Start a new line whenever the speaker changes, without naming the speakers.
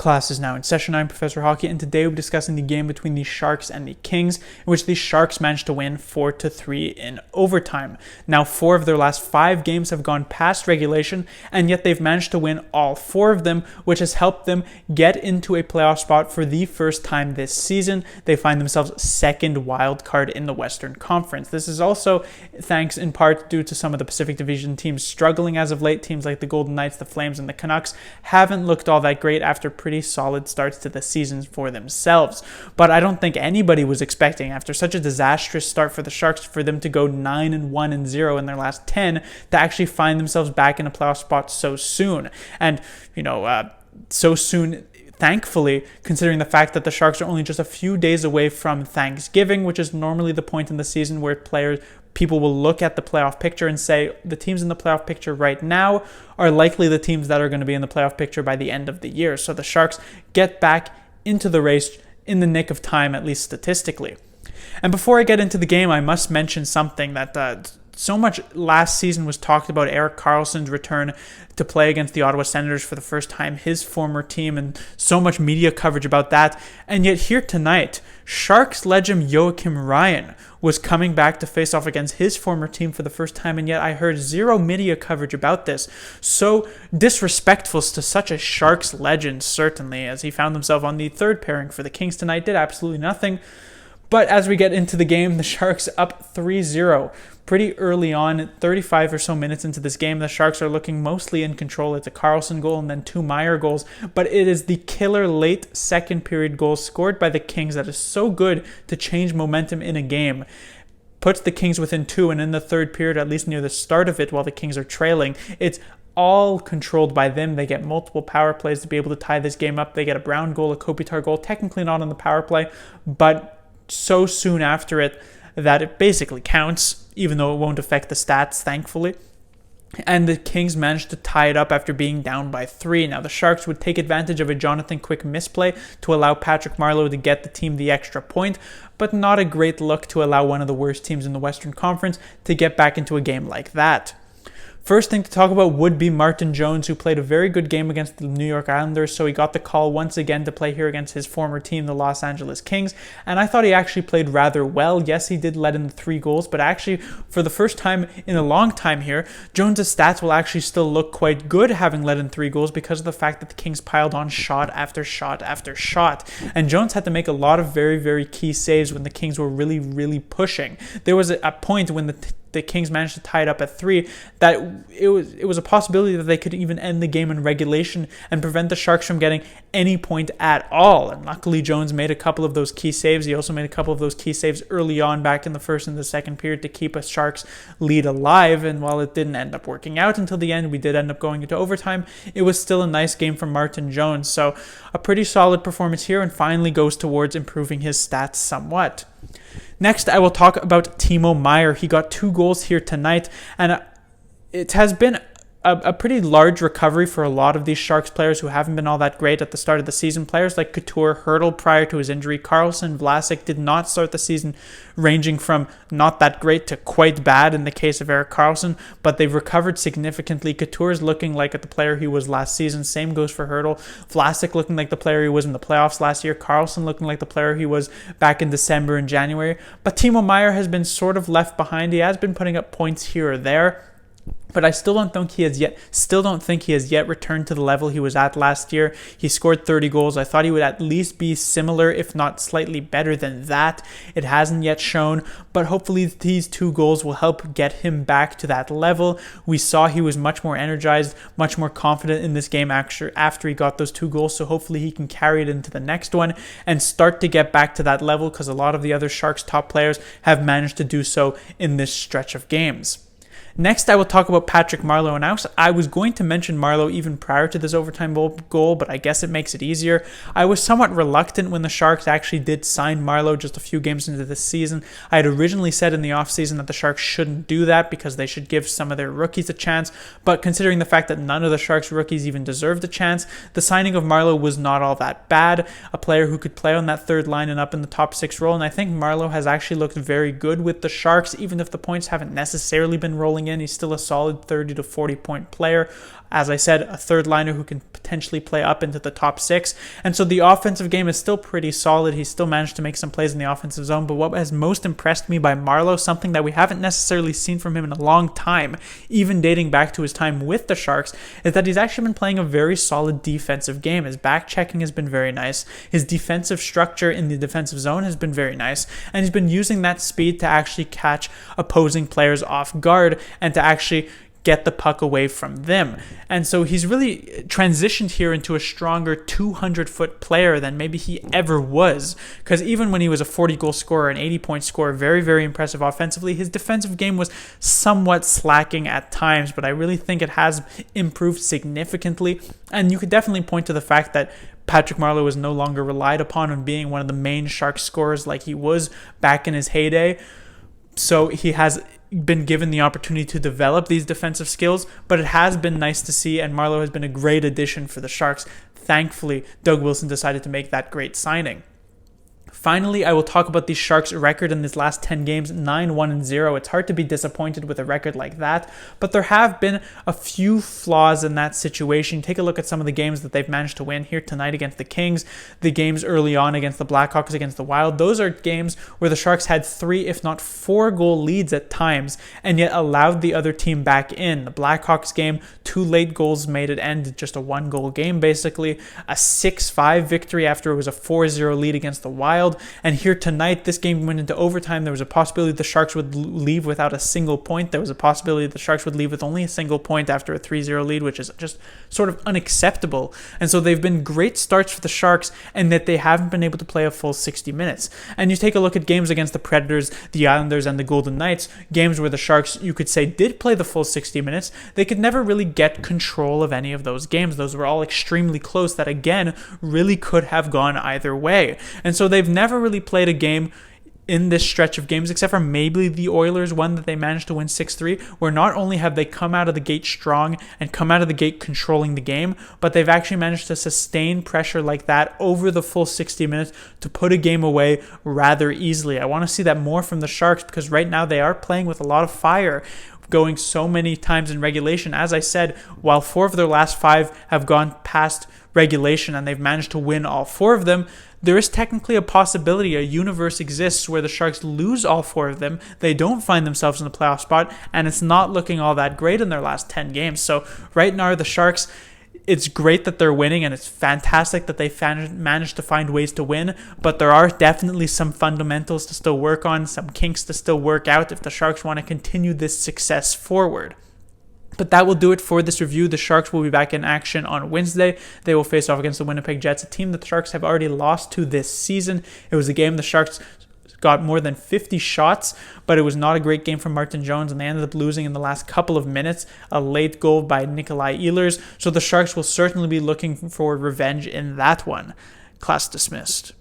Class is now in session. I'm Professor Hockey, and today we'll be discussing the game between the Sharks and the Kings, in which the Sharks managed to win 4-3 in overtime. Now, 4 of their last 5 games have gone past regulation, and yet they've managed to win all 4 of them, which has helped them get into a playoff spot for the first time this season. They find themselves second wild card in the Western Conference. This is also thanks in part due to some of the Pacific Division teams struggling as of late. Teams like the Golden Knights, the Flames, and the Canucks haven't looked all that great after pretty solid starts to the season for themselves. But I don't think anybody was expecting, after such a disastrous start for the Sharks, for them to go 9-1-0 in their last 10 to actually find themselves back in a playoff spot so soon. And, so soon, thankfully, considering the fact that the Sharks are only just a few days away from Thanksgiving, which is normally the point in the season where people will look at the playoff picture and say the teams in the playoff picture right now are likely the teams that are going to be in the playoff picture by the end of the year. So the Sharks get back into the race in the nick of time, at least statistically. And before I get into the game, I must mention something that so much last season was talked about: Erik Karlsson's return to play against the Ottawa Senators for the first time, his former team, and so much media coverage about that. And yet here tonight, Sharks legend Joakim Ryan was coming back to face off against his former team for the first time, and yet I heard zero media coverage about this. So disrespectful to such a Sharks legend, certainly, as he found himself on the third pairing for the Kings tonight, did absolutely nothing. But as we get into the game, the Sharks up 3-0 pretty early on, 35 or so minutes into this game. The Sharks are looking mostly in control. It's a Karlsson goal and then 2 Meier goals, but it is the killer late second period goal scored by the Kings that is so good to change momentum in a game. Puts the Kings within 2, and in the third period, at least near the start of it, while the Kings are trailing, it's all controlled by them. They get multiple power plays to be able to tie this game up. They get a Brown goal, a Kopitar goal, technically not on the power play, but so soon after it that it basically counts, even though it won't affect the stats, thankfully. And the Kings managed to tie it up after being down by 3. Now, the Sharks would take advantage of a Jonathan Quick misplay to allow Patrick Marleau to get the team the extra point, but not a great look to allow one of the worst teams in the Western Conference to get back into a game like that. First thing to talk about would be Martin Jones, who played a very good game against the New York Islanders, so he got the call once again to play here against his former team, the Los Angeles Kings, and I thought he actually played rather well. Yes, he did let in 3 goals, but actually, for the first time in a long time here, Jones' stats will actually still look quite good having let in 3 goals because of the fact that the Kings piled on shot after shot after shot, and Jones had to make a lot of very, very key saves when the Kings were really, really pushing. There was a point when the Kings managed to tie it up at 3 that it was a possibility that they could even end the game in regulation and prevent the Sharks from getting any point at all. And luckily, Jones made a couple of those key saves. He also made a couple of those key saves early on back in the first and the second period to keep a Sharks lead alive. And while it didn't end up working out until the end, we did end up going into overtime. It was still a nice game from Martin Jones. So a pretty solid performance here, and finally goes towards improving his stats somewhat. Next, I will talk about Timo Meier. He got 2 goals here tonight, and it has been a pretty large recovery for a lot of these Sharks players who haven't been all that great at the start of the season. Players like Couture, Hertl prior to his injury, Karlsson, Vlasic did not start the season ranging from not that great to quite bad in the case of Erik Karlsson, but they've recovered significantly. Couture is looking like the player he was last season. Same goes for Hertl. Vlasic looking like the player he was in the playoffs last year. Karlsson looking like the player he was back in December and January. But Timo Meier has been sort of left behind. He has been putting up points here or there, but I still don't think he has yet returned to the level he was at last year. He scored 30 goals. I thought he would at least be similar, if not slightly better than that. It hasn't yet shown, but hopefully these 2 goals will help get him back to that level. We saw he was much more energized, much more confident in this game after he got those 2 goals, so hopefully he can carry it into the next one and start to get back to that level, because a lot of the other Sharks top players have managed to do so in this stretch of games. Next, I will talk about Patrick Marleau. And I was going to mention Marleau even prior to this overtime goal, but I guess it makes it easier. I was somewhat reluctant when the Sharks actually did sign Marleau just a few games into this season. I had originally said in the offseason that the Sharks shouldn't do that because they should give some of their rookies a chance, but considering the fact that none of the Sharks rookies even deserved a chance, the signing of Marleau was not all that bad. A player who could play on that third line and up in the top 6 role, and I think Marleau has actually looked very good with the Sharks, even if the points haven't necessarily been rolling filling in. He's still a solid 30 to 40 point player. As I said, a third liner who can potentially play up into the top 6. And so the offensive game is still pretty solid. He's still managed to make some plays in the offensive zone. But what has most impressed me by Marleau, something that we haven't necessarily seen from him in a long time, even dating back to his time with the Sharks, is that he's actually been playing a very solid defensive game. His back checking has been very nice. His defensive structure in the defensive zone has been very nice. And he's been using that speed to actually catch opposing players off guard and to actually get the puck away from them. And so he's really transitioned here into a stronger 200-foot player than maybe he ever was. Because even when he was a 40-goal scorer, an 80-point scorer, very, very impressive offensively, his defensive game was somewhat slacking at times, but I really think it has improved significantly. And you could definitely point to the fact that Patrick Marleau is no longer relied upon on being one of the main Sharks scorers like he was back in his heyday. So he has been given the opportunity to develop these defensive skills, but it has been nice to see, and Marleau has been a great addition for the Sharks. Thankfully, Doug Wilson decided to make that great signing. Finally, I will talk about the Sharks' record in these last 10 games, 9-1-0. It's hard to be disappointed with a record like that, but there have been a few flaws in that situation. Take a look at some of the games that they've managed to win here tonight against the Kings, the games early on against the Blackhawks, against the Wild. Those are games where the Sharks had 3, if not 4 goal leads at times, and yet allowed the other team back in. The Blackhawks game, 2 late goals made it end just a 1-goal game, basically. A 6-5 victory after it was a 4-0 lead against the Wild. And here tonight, this game went into overtime. There was a possibility the Sharks would leave without a single point. There was a possibility the Sharks would leave with only a single point after a 3-0 lead, which is just sort of unacceptable. And so they've been great starts for the Sharks, and that they haven't been able to play a full 60 minutes. And you take a look at games against the Predators, the Islanders, and the Golden Knights, games where the Sharks, you could say, did play the full 60 minutes. They could never really get control of any of those games. Those were all extremely close that, again, really could have gone either way. And so they've never really played a game in this stretch of games, except for maybe the Oilers one that they managed to win 6-3, where not only have they come out of the gate strong and come out of the gate controlling the game, but they've actually managed to sustain pressure like that over the full 60 minutes to put a game away rather easily. I want to see that more from the Sharks, because right now they are playing with a lot of fire, going so many times in regulation. As I said, while 4 of their last 5 have gone past regulation and they've managed to win all 4 of them, there is technically a possibility, a universe exists where the Sharks lose all 4 of them, they don't find themselves in the playoff spot, and it's not looking all that great in their last 10 games. So right now, the Sharks, it's great that they're winning, and it's fantastic that they managed to find ways to win, but there are definitely some fundamentals to still work on, some kinks to still work out if the Sharks want to continue this success forward. But that will do it for this review. The Sharks will be back in action on Wednesday. They will face off against the Winnipeg Jets, a team that the Sharks have already lost to this season. It was a game the Sharks got more than 50 shots, but it was not a great game from Martin Jones, and they ended up losing in the last couple of minutes, a late goal by Nikolai Ehlers. So the Sharks will certainly be looking for revenge in that one. Class dismissed.